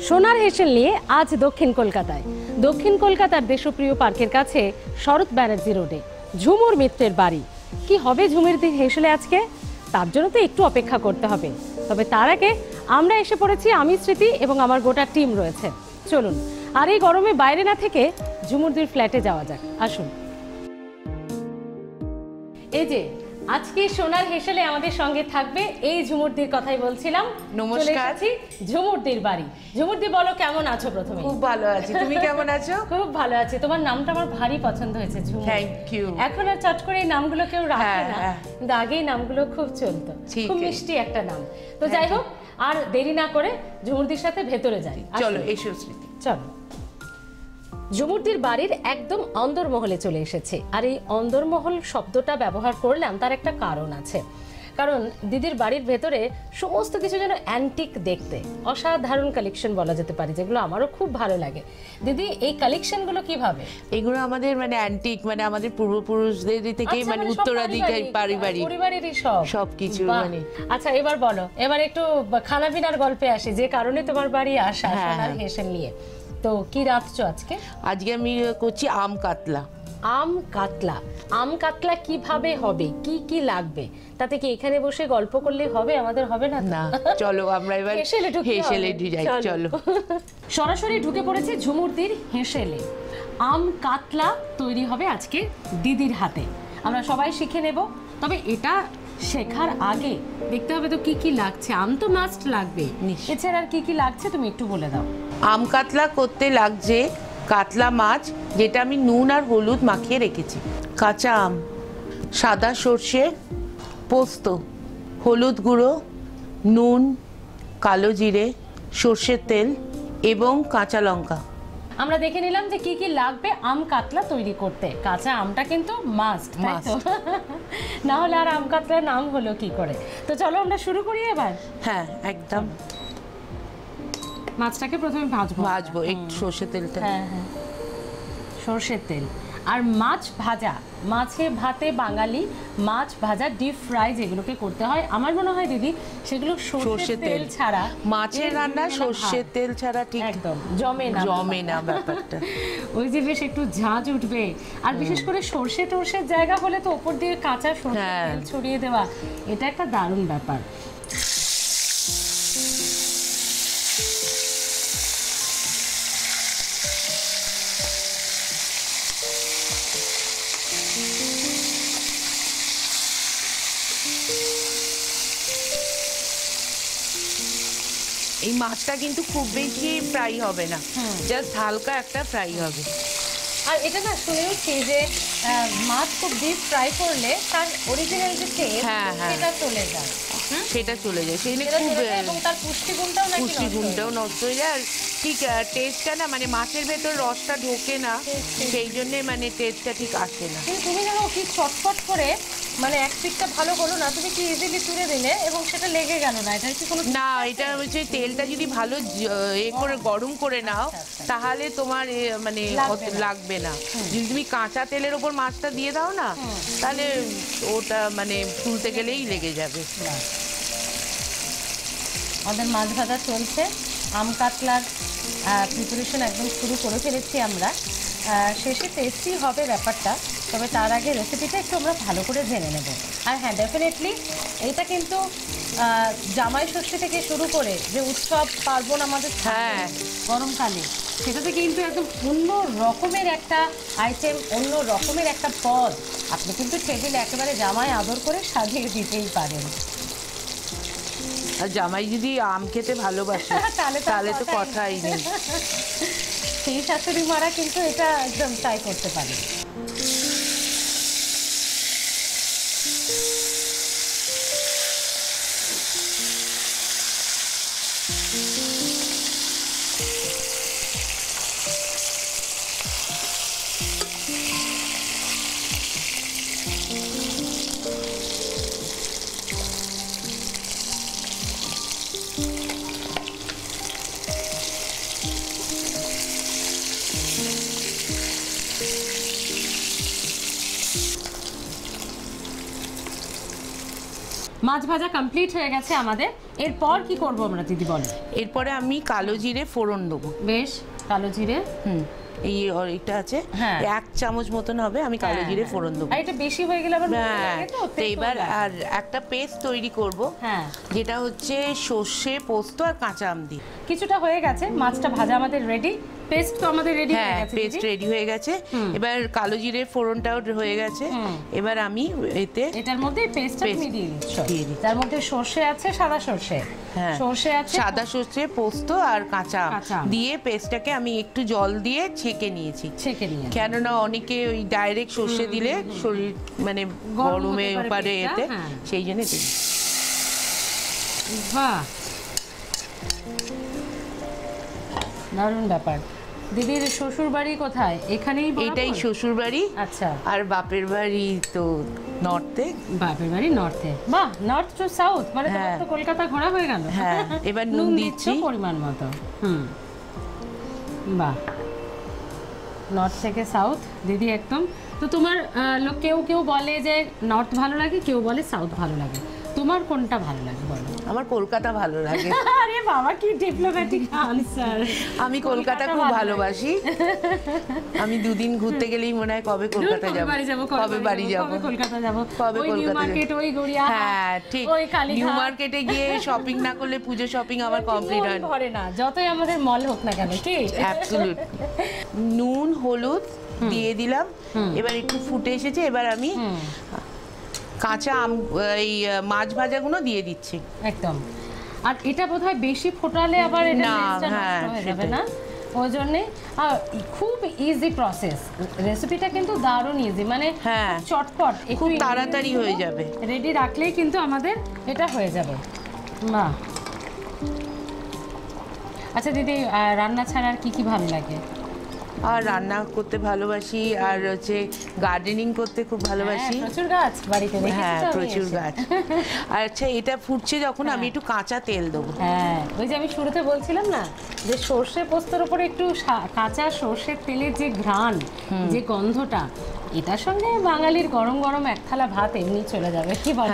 সোনার হেসেল নিয়ে আজ দক্ষিণ কলকাতার দেশপ্রিয় পার্কের কাছে শরৎ ব্যানার্জি রোডে ঝুমুর মিত্রের বাড়ি। কি হবে ঝুমুর হেসেলে আজকে, তার জন্য তো একটু অপেক্ষা করতে হবে। তবে তার আগে আমরা এসে পড়েছি, আমি স্মৃতি এবং আমার গোটা টিম রয়েছে। চলুন আর এই গরমে বাইরে না থেকে ঝুমুরদির ফ্ল্যাটে যাওয়া যাক, আসুন। এই যে আজকে সোনার হেসেলে আমাদের সঙ্গে থাকবে এই ঝুমুরদির কথাই বলছিলাম। নমস্কার, ঝুমুরদির বাড়ি। ঝুমুরদি বলো, কেমন আছো? প্রথমে খুব ভালো আছি, তুমি কেমন আছো? খুব ভালো আছি। তোমার নামটা আমার ভারী পছন্দ হয়েছে, ঝুমুর। Thank you. এখন আর চট করে এই নামগুলো কেউ রাখে না, কিন্তু আগে এই নামগুলো খুব চলতো, খুব মিষ্টি একটা নাম। তো যাই হোক, আর দেরি না করে ঝুমুরদির সাথে ভেতরে যাই। চলো এসো স্মৃতি, চলো। ঝুমুরদির বাড়ির একদম অন্দরমহলে চলে এসেছে। আর এই অন্দরমহল শব্দটা ব্যবহার করলাম, তার একটা কারণ আছে। কারণ দিদির বাড়ির ভেতরে সমস্ত কিছু যেন অ্যান্টিক দেখতে, অসাধারণ কালেকশন বলা যেতে পারে, যেগুলো আমারও খুব ভালো লাগে। দিদি, এই কালেকশনগুলো কিভাবে? এগুলো আমাদের মানে অ্যান্টিক, মানে আমাদের পূর্বপুরুষদের থেকে মানে উত্তরাধিকারী পরিবারেরই সবকিছু মানে। আচ্ছা, এবার বলো, এবার একটু খানা পিনার গল্পে আসি, যে কারণে তোমার বাড়ি আসা সোনার হেসেল নিয়ে। তো কি রাঁধছো আজকে? আজকে আমি করছি আম কাতলা। আম কাতলা কিভাবে হবে, কি কি লাগবে? তাতে কি এখানে বসে গল্প করলে হবে? আমাদের হবে না? না, চলো আমরা এবার হেসেলে যাই। চলো সরাসরি ঢুকে পড়েছে ঝুমুরদির হেসেলে। আম কাতলা তৈরি হবে আজকে দিদির হাতে। আমরা সবাই শিখে নেব। তবে এটা শেখার আগে দেখতে হবে তো কি কি লাগছে। আম তো মাস্ট লাগবে, এছাড়া আর কি কি লাগছে তুমি একটু বলে দাও। আম কাতলা করতে লাগছে কাতলা মাছ, যেটা আমি নুন আর হলুদ মাখিয়ে রেখেছি, কাঁচা আম, সাদা সর্ষে, পোস্ত, হলুদ গুঁড়ো, নুন, কালো জিরে, সর্ষের তেল এবং কাঁচা লঙ্কা। আমরা দেখে নিলাম যে কি কি লাগবে আম কাতলা তৈরি করতে। কাঁচা আমটা কিন্তু মাস্ট, তাই তো? না হলে আর আম কাতলার নাম হলো কি করে? তো চলো আমরা শুরু করি এবার। হ্যাঁ, একদম। মাছটাকে প্রথমে ভাজবো একটু সর্ষের তেলটা। হ্যাঁ, সর্ষের তেল আর মাছ ভাজা। মাছে ভাতে বাঙালি মাছ ভাজা, ডিপ ফ্রাই যেগুলোকে করতে হয়, আমার মনে হয় দিদি সেগুলো সর্ষের তেল ছাড়া, মাছের রান্না সর্ষের তেল ছাড়া ঠিক একদম জমে না ব্যাপারটা। ওই যে বেশ একটু ঝাঁঝ উঠবে। আর বিশেষ করে সর্ষে টর্ষের জায়গা হলে তো ওপর দিয়ে কাঁচা সর্ষের তেল ছড়িয়ে দেওয়া, এটা একটা দারুণ ব্যাপার। এই মাছটা কিন্তু খুব বেশি ফ্রাই হবে না, জাস্ট হালকা একটা ফ্রাই হবে। আর এটা না শুনেছি যে মাছ খুব ডিপ ফ্রাই করলে তার অরিজিনাল যে টেস্ট সেটা চলে যায়। এবং তার পুষ্টিগুণটাও নষ্ট হয়ে যায়। আর ঠিক টেস্টটা না, মানে মাছের ভেতর রসটা ঢোকে না, সেই জন্য মানে টেস্টটা ঠিক আসে না। কিন্তু তুমি যেন কি চটপট করে মানে এক পিঠটা ভালো হলো না, তুমি কি ইজিলি তুলে দিলে এবং সেটা লেগে গেল না? এটা কি কোনো না, এটা হচ্ছে তেলটা যদি ভালো করে গরম করে নাও, তাহলে তোমার মানে লাগবে না। যদি তুমি কাঁচা তেলের ওপর মাছটা দিয়ে দাও না, তাহলে ওটা মানে তুলতে গেলেই লেগে যাবে। আমাদের মাছ ভাজা চলছে, আম কাতলার প্রিপারেশন একদম শুরু করে ফেলেছি আমরা। শেষে টেস্টি হবে ব্যাপারটা, তবে তার আগে রেসিপিটা একটু আমরা ভালো করে জেনে নেব। আর হ্যাঁ, ডেফিনেটলি এটা কিন্তু জামাই ষষ্ঠী থেকে শুরু করে যে উৎসব পার্বণ আমাদের গরমকালে, সেটাতে কিন্তু একদম অন্য রকমের একটা আইটেম, অন্য রকমের একটা পদ আপনি কিন্তু টেবিলে একেবারে জামাই আদর করে সাজিয়ে দিতেই পারেন। আর জামাই যদি আম খেতে ভালোবাসে তাহলে তো কথাই নেই। সেই শাশুড়ি মারা কিন্তু এটা একদম ট্রাই করতে পারে। মাছ ভাজা কমপ্লিট হয়ে গেছে আমাদের। এরপর কি করব আমরা দিদি বলো? এরপরে আমি কালো জিরে ফোড়ন দেবো। বেশ, কালো জিরে। এটা আছে, হ্যাঁ। 1 চামচ মতন হবে, আমি কালো জিরে ফোড়ন দেবো। আর এটা বেশি হয়ে গেলে আবার হ্যাঁ, তো এবার আর একটা পেস্ট তৈরি করব, হ্যাঁ, যেটা হচ্ছে সর্ষে, পোস্ত আর কাঁচা আম দিয়ে। কিছুটা হয়ে গেছে, মাছটা ভাজা আমাদের রেডি, পেস্ট তো আমাদের রেডি হয়ে হ্যাঁ, গেছে। পেস্ট রেডি হয়ে গেছে। এবার কালো জিরে ফোড়নটাও হয়ে গেছে। এবার আমি এটার মধ্যে পেস্টটা তুমি দিয়ে দিচ্ছ। দিয়ে দিচ্ছি। তার মধ্যে সর্ষে আছে, সাদা সর্ষে, হ্যাঁ, সর্ষে আছে, সাদা সর্ষে, পোস্ত আর কাঁচা আম দিয়ে পেস্টটাকে আমি একটু জল দিয়ে ছেঁকে নিয়েছি। কেননা অনেকে ওই ডাইরেক্ট সর্ষে দিলে শরীর মানে গরমে পারে এতে, সেই জন্য দিই। বাহ, দারুণ ব্যাপার। দিদির শ্বশুর বাড়ি কোথায়? এখানেই? এটাই শ্বশুর বাড়ি। আচ্ছা। আর বাপের বাড়ি তো নর্থে। বাপের বাড়ি নর্থে। বাহ, নর্থ টু সাউথ, মানে তোমার তো কলকাতা ঘোরা হয়ে গেল। হ্যাঁ, এবার নুন দিচ্ছি পরিমাণ মতো। বাহ, নর্থ থেকে সাউথ দিদি একদম। তো তোমার কেউ কেউ বলে যে নর্থ ভালো লাগে, কেউ বলে সাউথ ভালো লাগে, তোমার কোনটা ভালো লাগে বলো? আমার কলকাতা ভালো লাগে। আরে বাবা, কি ডিপ্লোম্যাটিক আনসার। আমি কলকাতা খুব ভালোবাসি। আমি দুদিন ঘুরতে গেলেই মনে হয় কবে কলকাতা যাব, কবে বাড়ি যাব, কবে কলকাতা যাব, কবে ওই নিউ মার্কেট, ওই গড়িয়া। হ্যাঁ ঠিক, ওই কালীঘাট। নিউ মার্কেটে গিয়ে শপিং না করলে পুজো শপিং আমার কমপ্লিট হয় না, যতই আমাদের মল হোক না কেন। কি অ্যাবসলিউট। নুন হলুদ দিয়ে দিলাম, এবার একটু ফুটে এসেছে, এবার আমি কাঁচা আম এই মাছ ভাজাগুলো দিয়ে দিচ্ছি একদম। আর এটা বোধহয় বেশি ফোটালে আবার এটা টেস্টটা নষ্ট হয়ে যাবে না, ওই জন্যে খুব ইজি প্রসেস। রেসিপিটা কিন্তু দারুণ ইজি, মানে চটপট, খুব তাড়াতাড়ি হয়ে যাবে। রেডি রাখলেই কিন্তু আমাদের এটা হয়ে যাবে। বাহ। আচ্ছা দিদি, রান্না ছাড়া আর কি কি ভালো লাগে? আর রান্না করতে ভালোবাসি, আর হচ্ছে গার্ডেনিং করতে খুব ভালোবাসি। প্রচুর গাছ বাড়িতে দেখেছি। হ্যাঁ, প্রচুর গাছ। আচ্ছা, এটা ফুটছে যখন আমি একটু কাঁচা তেল দেবো। হ্যাঁ, ওই যে আমি শুরুতে বলছিলাম না যে সর্ষে পোস্তর উপরে একটু কাঁচা সর্ষের তেলের যে ঘ্রাণ, যে গন্ধটা, এটার সঙ্গে বাঙালির গরম গরম এক থালা ভাত এমনি চলে যাবে, কি বল?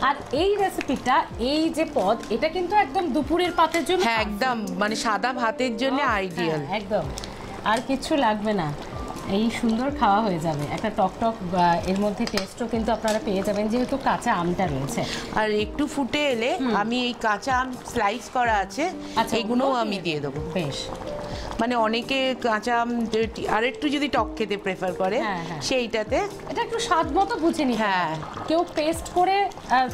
আর এই রেসিপিটা, এই যে পদ, এটা কিন্তু একদম দুপুরের পাতের জন্য। হ্যাঁ, একদম মানে সাদা ভাতের জন্য আইডিয়াল। একদম, আর কিছু লাগবে না, এই সুন্দর খাওয়া হয়ে যাবে। একটা টক টক এর মধ্যে টেস্টও কিন্তু আপনারা পেয়ে যাবেন, যেহেতু কাঁচা আমটা রয়েছে। আর একটু ফুটে এলে আমি এই কাঁচা আম স্লাইস করা আছে, এগুলোও আমি দিয়ে দেবো। বেশ, মানে অনেকে কাঁচা আম আর একটু যদি টক খেতে প্রেফার করে, সেইটাতে এটা একটু স্বাদ মতো বুঝে নিতে। হ্যাঁ, কেউ পেস্ট করে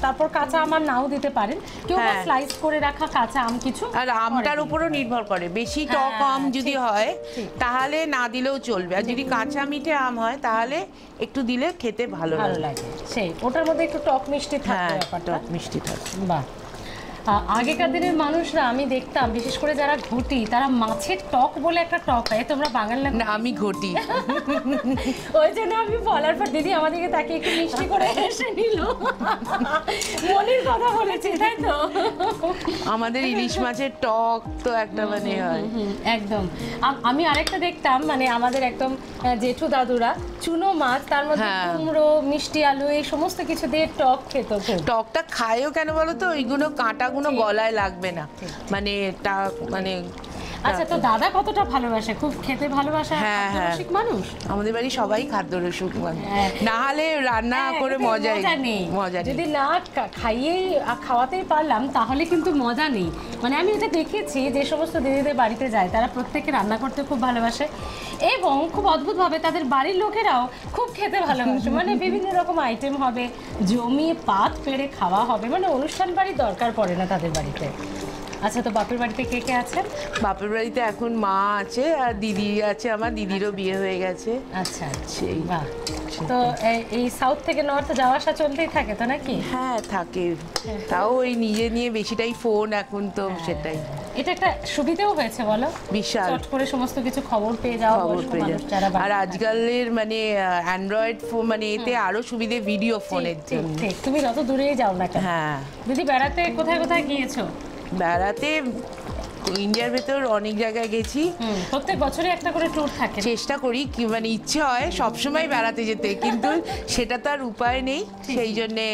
তারপর কাঁচা আম নাও দিতে পারেন, কেউ স্লাইস করে রাখা কাঁচা আম কিছু। আর আমটার উপরও নির্ভর করে, বেশি টক আম যদি হয় তাহলে না দিলেও চলবে, আর যদি কাঁচা মিঠে আম হয় তাহলে একটু দিলে খেতে ভালো লাগে। সেই ওটার মধ্যে একটু টক মিষ্টি থাকে, ব্যাপারটা টক মিষ্টি থাকে। বাহ। আগেকার দিনের মানুষরা আমি দেখতাম, বিশেষ করে যারা ঘটি, তারা মাছের টক বলে একটা টক হয়। তোমরা বাঙালি না? আমি ঘটি। ওই জন্য আমি বলার পর দিদি আমাদেরকে তাকে একটু মিষ্টি করে এসে নিল, মনের কথা বলেছে, তাই তো? আমাদের ইলিশ মাছের টক তো একটা মানে হয় একদম। আমি আরেকটা দেখতাম, মানে আমাদের একদম জেঠু দাদুরা চুনো মাছ, তার মধ্যে কুমড়ো, মিষ্টি আলু, এই সমস্ত কিছু দিয়ে টক খেত। টকটা খায়ও কেন বলো তো? ওইগুলো কাঁটাগুলো গলায় লাগবে না, মানে মানে। আচ্ছা, তো দাদা কতটা ভালোবাসে? খুব খেতে ভালোবাসে রসিক মানুষ। আমাদের বাড়ি সবাই খাদ্য রসিক মানুষ, না হলে রান্না করে মজা নেই। যদি না খাওয়াতেই পারলাম তাহলে কিন্তু মজা নেই। মানে আমি এটা দেখেছি, যে সমস্ত দিদিদের বাড়িতে যায় তারা প্রত্যেকে রান্না করতে খুব ভালোবাসে, এবং খুব অদ্ভুতভাবে তাদের বাড়ির লোকেরাও খুব খেতে ভালোবাসে। মানে বিভিন্ন রকম আইটেম হবে, জমিয়ে পাত পেড়ে খাওয়া হবে, মানে অনুষ্ঠান বাড়ির দরকার পড়ে না তাদের বাড়িতে। আচ্ছা, তো বাপের বাড়িতে কে কে আছেন? বাপের বাড়িতে এখন মা আছে আর দিদি আছে, আমার দিদিরও বিয়ে হয়ে গেছে। আচ্ছা, সেই বাহ। তো এই সাউথ থেকে নর্থ যাওয়া আসা চলতেই থাকে তো নাকি? হ্যাঁ, থাকে। তাও ওই নিজে নিয়ে বেশিটাই ফোন এখন তো, সেটাই। এটা একটা সুবিধাও হয়েছে বলো, বিশাল, চট করে সমস্ত কিছু খবর পেয়ে যাওয়া। আর আজকালের মানে অ্যান্ড্রয়েড ফোন, মানে এতে আরো সুবিধে ভিডিও ফোনের জন্য। ঠিক, তুমি যত দূরেই যাও না কেন। হ্যাঁ। দিদি, বেড়াতে কোথায় কোথায় গিয়েছো? বেড়াতে ইন্ডিয়ার ভেতর অনেক জায়গায় গেছি, প্রত্যেক বছরই একটা করে ট্যুর থাকে। চেষ্টা করি কি মানে ইচ্ছে হয় সবসময় বেড়াতে যেতে, কিন্তু সেটা তো আর উপায় নেই, সেই জন্যে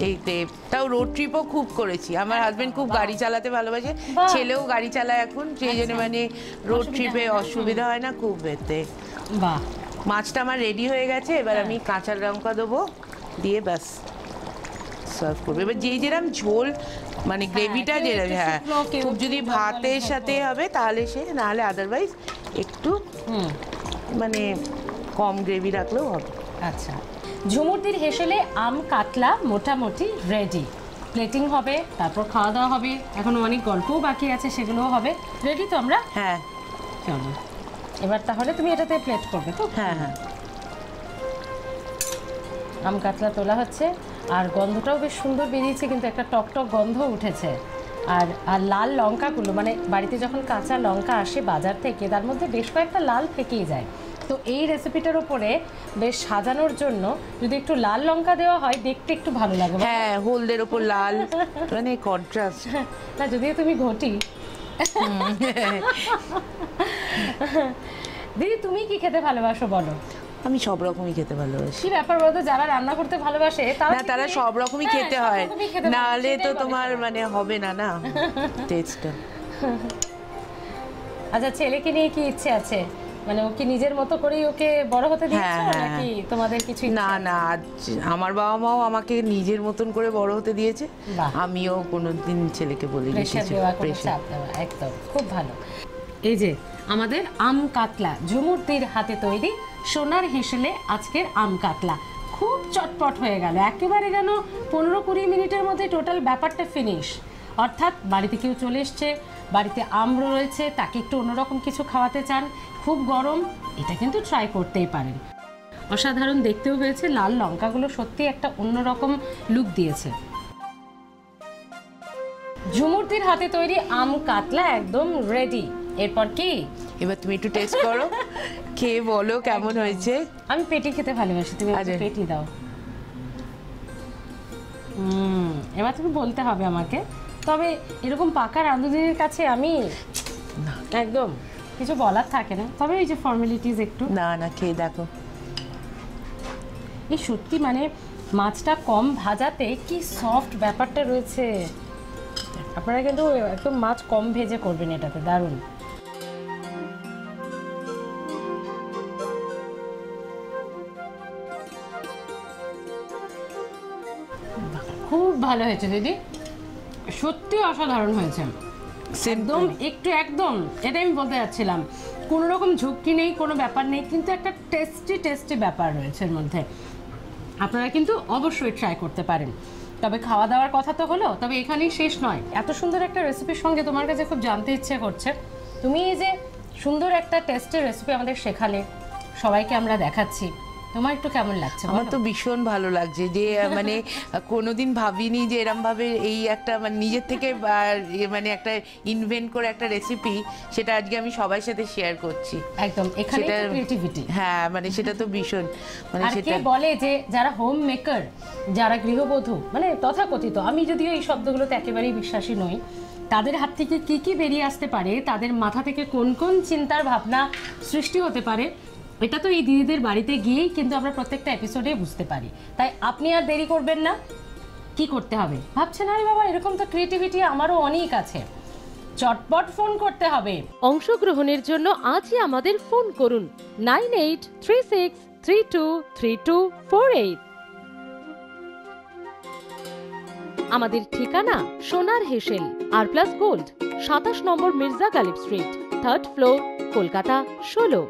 এইতে তাও রোড ট্রিপও খুব করেছি। আমার হাজবেন্ড খুব গাড়ি চালাতে ভালোবাসে, ছেলেও গাড়ি চালায় এখন, সেই জন্য মানে রোড ট্রিপে অসুবিধা হয় না খুব এতে। বাহ, মাছটা আমার রেডি হয়ে গেছে, এবার আমি কাঁচা লঙ্কা দেবো, দিয়ে ব্যাস সার্ভ করবো। এবার যেই যেরকম ঝোল মানে গ্রেভিটা যেরকম, হ্যাঁ খুব যদি ভাতের সাথে হবে তাহলে সে, নাহলে আদারওয়াইজ একটু মানে কম গ্রেভি রাখলেও হবে। আচ্ছা, ঝুমুরদির হেসেলে আম কাতলা মোটামুটি রেডি। প্লেটিং হবে, তারপর খাওয়া দাওয়া হবে, এখনো অনেক গল্পও বাকি আছে, সেগুলোও হবে। রেডি তো আমরা? হ্যাঁ চলো এবার তাহলে তুমি এটাতে প্লেট করবে তো? হ্যাঁ হ্যাঁ। আম কাতলা তোলা হচ্ছে, আর গন্ধটাও বেশ সুন্দর বেরিয়েছে, কিন্তু একটা টকটক গন্ধ উঠেছে। আর আর লাল লঙ্কাগুলো, মানে বাড়িতে যখন কাঁচা লঙ্কা আসে বাজার থেকে, তার মধ্যে বেশ কয়েকটা লাল থেকেই যায়। তো এই রেসিপিটার উপরে বেশ সাজানোর জন্য যদি একটু লাল লঙ্কা দেওয়া হয়, দেখতে একটু ভালো লাগে। হ্যাঁ, হলদের ওপর লাল, মানে কন্ট্রাস্ট। না, যদিও তুমি ঘটি। দিদি, তুমি কি খেতে ভালোবাসো বলো? আমি সব রকমই খেতে ভালোবাসি। কি ব্যাপার বলতো, যারা রান্না করতে ভালোবাসে না, তারা সব রকমই খেতে হয়, নাহলে তো তোমার মানে হবে না না টেস্টটা। আচ্ছা, ছেলেকে নিয়ে কি ইচ্ছে আছে? মানে ও কি নিজের মতো করেই ওকে বড় হতে দিয়েছো, নাকি তোমাদের কিছু? না না, আমার বাবা মাও আমাকে নিজের মতন করে বড় হতে দিয়েছে, আমিও কোনোদিন ছেলেকে বলিনি কিছু চাপ দেওয়া। একদম খুব ভালো। এই যে আমাদের আম কাতলা, ঝুমুরদির হাতে তৈরি সোনার হেসেলে আজকের আম কাতলা খুব চটপট হয়ে গেল, একেবারে যেন 15-20 মিনিটের মধ্যে টোটাল ব্যাপারটা ফিনিশ। অর্থাৎ বাড়িতে কেউ চলে এসছে, বাড়িতে আম রয়েছে, তাকে একটু অন্যরকম কিছু খাওয়াতে চান, খুব গরম, এটা কিন্তু ট্রাই করতেই পারেন। অসাধারণ দেখতেও হয়েছে, লাল লঙ্কাগুলো সত্যি একটা অন্যরকম লুক দিয়েছে। ঝুমুরদির হাতে তৈরি আম কাতলা একদম রেডি। এরপর কি? এবার তুমি একটু টেস্ট করো, খেয়ে বলো কেমন হয়েছে। আমি পেটি খেতে ভালোবাসি, তুমি পেটি দাও। এবার তুমি বলতে হবে আমাকে, তবে এরকম পাকা রাঁধুনির কাছে আমি একদম কিছু বলার থাকে না, তবে এই যে ফর্মালিটিস একটু। না না, খেয়ে দেখো। এই সত্যি মানে মাছটা কম ভাজাতে কি সফট ব্যাপারটা রয়েছে। আপনারা কিন্তু একদম মাছ কম ভেজে করবেন এটাতে, দারুণ। খুব ভালো হয়েছে দিদি, সত্যি অসাধারণ হয়েছে, একদম একদম এটাই আমি বলতে যাচ্ছিলাম। কোনো রকম ঝুঁকি নেই, কোনো ব্যাপার নেই, কিন্তু একটা টেস্টি ব্যাপার রয়েছে এর মধ্যে। আপনারা কিন্তু অবশ্যই ট্রাই করতে পারেন। তবে খাওয়া দাওয়ার কথা তো হলো, তবে এখানেই শেষ নয়। এত সুন্দর একটা রেসিপির সঙ্গে তোমার কাছে খুব জানতে ইচ্ছে করছে, তুমি এই যে সুন্দর একটা টেস্টের রেসিপি আমাদের শেখালে, সবাইকে আমরা দেখাচ্ছি, তোমার একটু কেমন লাগছে? আমার তো ভীষণ ভালো লাগছে, যে মানে কোনোদিন ভাবিনি যে এরম ভাবে এই একটা মানে নিজের থেকে মানে একটা ইনভেন্ট করে একটা রেসিপি, সেটা আজকে আমি সবার সাথে শেয়ার করছি। একদম, এখানে ক্রিয়েটিভিটি। হ্যাঁ, মানে সেটা তো ভীষণ, মানে সেটা বলে যে যারা হোম মেকার, যারা গৃহবধূ, মানে তথাকথিত, আমি যদিও এই শব্দগুলোতে একেবারেই বিশ্বাসী নই, তাদের হাত থেকে কি কি বেরিয়ে আসতে পারে, তাদের মাথা থেকে কোন কোন চিন্তার ভাবনা সৃষ্টি হতে পারে, এটা তো এই দিদিদের বাড়িতে গিয়েই কিন্তু আমরা প্রত্যেকটা এপিসোডে বুঝতে পারি। তাই আপনি আর দেরি করবেন না, কি করতে হবে ভাবছেন? আরে বাবা, এরকম তো ক্রিয়েটিভিটি আমারও অনেক আছে, চটপট ফোন করতে হবে। অংশগ্রহণের জন্য আজই আমাদের ফোন করুন 9836323248। আমাদের ঠিকানা সোনার হেসেল, আর+ গোল্ড, 27 নম্বর Mirza Ghalib street, 3rd floor, Kolkata 16।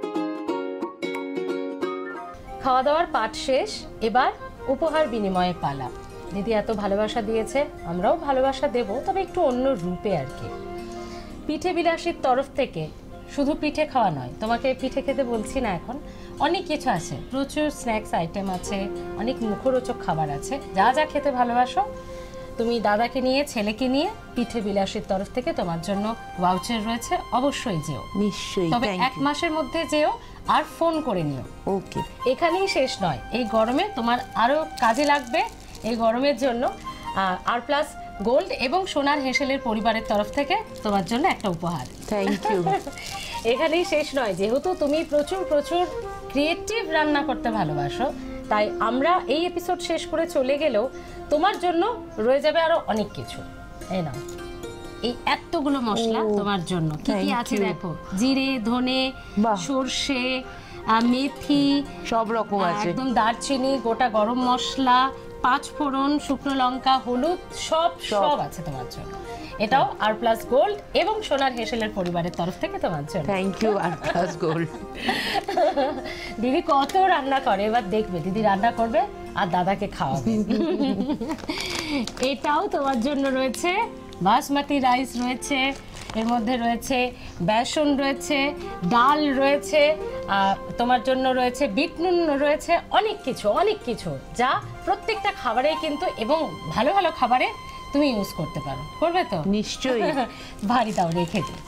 খাওয়া দাওয়ার পাঠ শেষ, এবার উপহার বিনিময়ের পালা। দিদি এত ভালোবাসা দিয়েছে, আমরাও ভালোবাসা দেব, তবে একটু অন্য রূপে আর কি। পিঠে বিলাসীর তরফ থেকে শুধু পিঠে খাওয়া নয়, তোমাকে পিঠে খেতে বলছি না, এখন অনেক কিছু আছে, প্রচুর স্ন্যাক্স আইটেম আছে, অনেক মুখরোচক খাবার আছে। যা যা খেতে ভালোবাসো তুমি, দাদাকে নিয়ে, ছেলেকে নিয়ে, পিঠে বিলাসীর তরফ থেকে তোমার জন্য ভাউচার রয়েছে, অবশ্যই যেও। নিশ্চয়ই, তবে 1 মাসের মধ্যে যেও, আর ফোন করে নিও। ওকে। এখানেই শেষ নয়, এই গরমে তোমার আরো কাজে লাগবে। এই গরমের জন্য আর+ গোল্ড এবং সোনার হেসেলের পরিবারের তরফ থেকে তোমার জন্য একটা উপহার। Thank you. এখানেই শেষ নয়, যেহেতু তুমি প্রচুর প্রচুর ক্রিয়েটিভ রান্না করতে ভালোবাসো, তাই আমরা এই এপিসোড শেষ করে চলে গেলেও তোমার জন্য রয়ে যাবে আরো অনেক কিছু। এই নাও, এই এতগুলো মশলা তোমার জন্য। কি কি Thank আছে you. দেখো, জিরে, ধনে, বাহ। সর্ষে, মেথি, সব রকম আছে। একদম দারচিনি, গোটা গরম মশলা, 5 ফোড়ন, শুকনো লঙ্কা, হলুদ, সব সব আছে তোমার জন্য। এটাও আর প্লাস গোল্ড এবং সোনার হেসেলের পরিবারের তরফ থেকে তোমার জন্য। থ্যাংক ইউ আর প্লাস গোল্ড। দিদি কত রান্না করে, এবার দেখবে দিদি রান্না করবে আর দাদাকে খাওয়াবে। এটাও তোমার জন্য রয়েছে, বাসমতি রাইস রয়েছে, এর মধ্যে রয়েছে বেসন রয়েছে, ডাল রয়েছে, তোমার জন্য রয়েছে বিট নুন রয়েছে, অনেক কিছু যা প্রত্যেকটা খাবারে কিন্তু এবং ভালো ভালো খাবারে তুমি ইউজ করতে পারো। করবে তো? নিশ্চয়ই। ভারী দাও, রেখে দিই।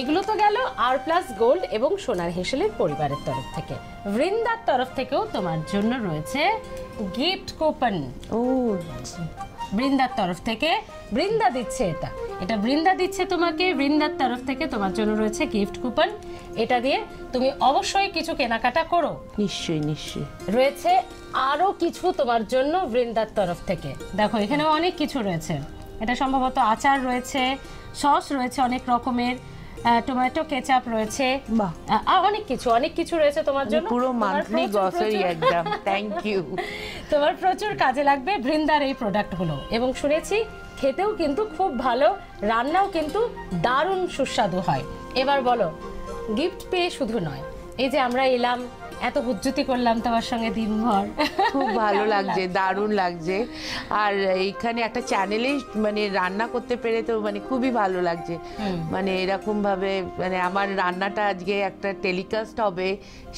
এগুলো তো গেল আর প্লাস গোল্ড এবং সোনার হেসেলের পরিবারের তরফ থেকে। বৃন্দার তরফ থেকেও তোমার জন্য রয়েছে গিফট কুপন। ও, বৃন্দার তরফ থেকে বৃন্দা দিচ্ছে, এটা বৃন্দা দিচ্ছে তোমাকে। বৃন্দার তরফ থেকে তোমার জন্য রয়েছে গিফট কুপন। এটা দিয়ে তুমি অবশ্যই কিছু কেনাকাটা করো। নিশ্চয়ই নিশ্চয়ই। রয়েছে আরো কিছু তোমার জন্য বৃন্দার তরফ থেকে। দেখো এখানে অনেক কিছু রয়েছে, এটা সম্ভবত আচার রয়েছে, সস রয়েছে অনেক রকমের, টমেটো কেচাপ রয়েছে, বাহ। অনেক কিছু রয়েছে তোমার জন্য। পুরো তোমার মান্থলি প্রচুর গ্রসারি প্রচুর- একদম। Thank you. তোমার প্রচুর কাজে লাগবে বৃন্দার এই প্রোডাক্টগুলো। এবং শুনেছি খেতেও কিন্তু খুব ভালো, রান্নাও কিন্তু দারুণ সুস্বাদু হয়। এবার বলো, গিফট পেয়ে শুধু নয়, এই যে আমরা এলাম, এত হুজ্জুতি করলাম তোমার সঙ্গে দিনভর, খুব ভালো লাগছে, দারুণ লাগছে। আর এইখানে একটা চ্যানেলে মানে রান্না করতে পেরে তো মানে খুবই ভালো লাগছে। মানে এরকম ভাবে মানে আমার রান্নাটা আজকে একটা টেলিকাস্ট হবে,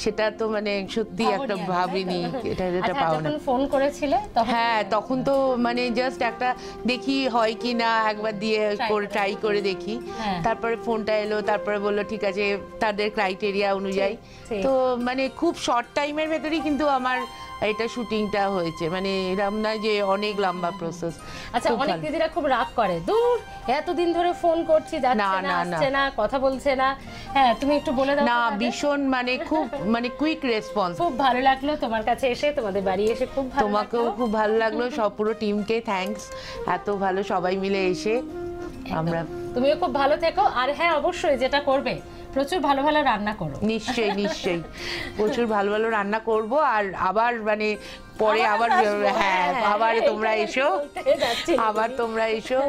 সেটা তো মানে সত্যি একটা ভাবিনি, এটা আচ্ছা, পাও না। যখন ফোন করেছিলে তখন হ্যাঁ, তখন তো মানে জাস্ট একটা দেখি হয় কি না একবার দিয়ে ট্রাই করে দেখি। হ্যাঁ। তারপরে ফোনটা এলো, তারপরে বললো ঠিক আছে তাদের ক্রাইটেরিয়া অনুযায়ী। ঠিক। তো মানে খুব শর্ট টাইমের ভেতরেই কিন্তু আমার এটা শুটিংটা হয়েছে, মানে এরকম না যে অনেক লম্বা প্রসেস। আচ্ছা, অনেক দিদিরা খুব রাগ করে, দূর এতদিন ধরে ফোন করছি, যাচ্ছে না, না, না, আসছে না, কথা বলছে না। হ্যাঁ, তুমি একটু বলে দাও। না, তো তাদের। ভীষণ মানে খুব মানে কুইক রেসপন্স। খুব ভালো লাগলো তোমার কাছে এসে, তোমাদের বাড়ি এসে খুব ভালো তোমাকেও লাগলো। খুব ভালো লাগলো, সব পুরো টিমকে থ্যাঙ্কস, এত ভালো সবাই মিলে এসে আমরা। তুমিও খুব ভালো থেকো। আর হ্যাঁ, অবশ্যই যেটা করবে, প্রচুর ভালো ভালো রান্না করো। নিশ্চয়ই নিশ্চয়ই প্রচুর ভালো ভালো রান্না করব। আর আবার মানে পরে আবার হ্যাঁ আবার তোমরা এসো, আবার তোমরা এসো।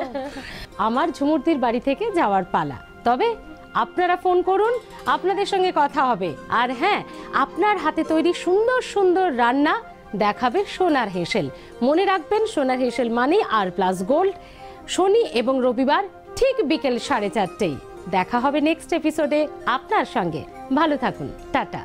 আমার ঝুমুরদির বাড়ি থেকে যাওয়ার পালা, তবে আপনারা ফোন করুন, আপনাদের সঙ্গে কথা হবে। আর হ্যাঁ, আপনার হাতে তৈরি সুন্দর সুন্দর রান্না দেখাবে সোনার হেসেল। মনে রাখবেন, সোনার হেসেল মানে আর প্লাস গোল্ড। শনি এবং রবিবার ঠিক বিকেল 4:30টায় দেখা হবে নেক্সট এপিসোডে আপনার সঙ্গে। ভালো থাকুন, টাটা।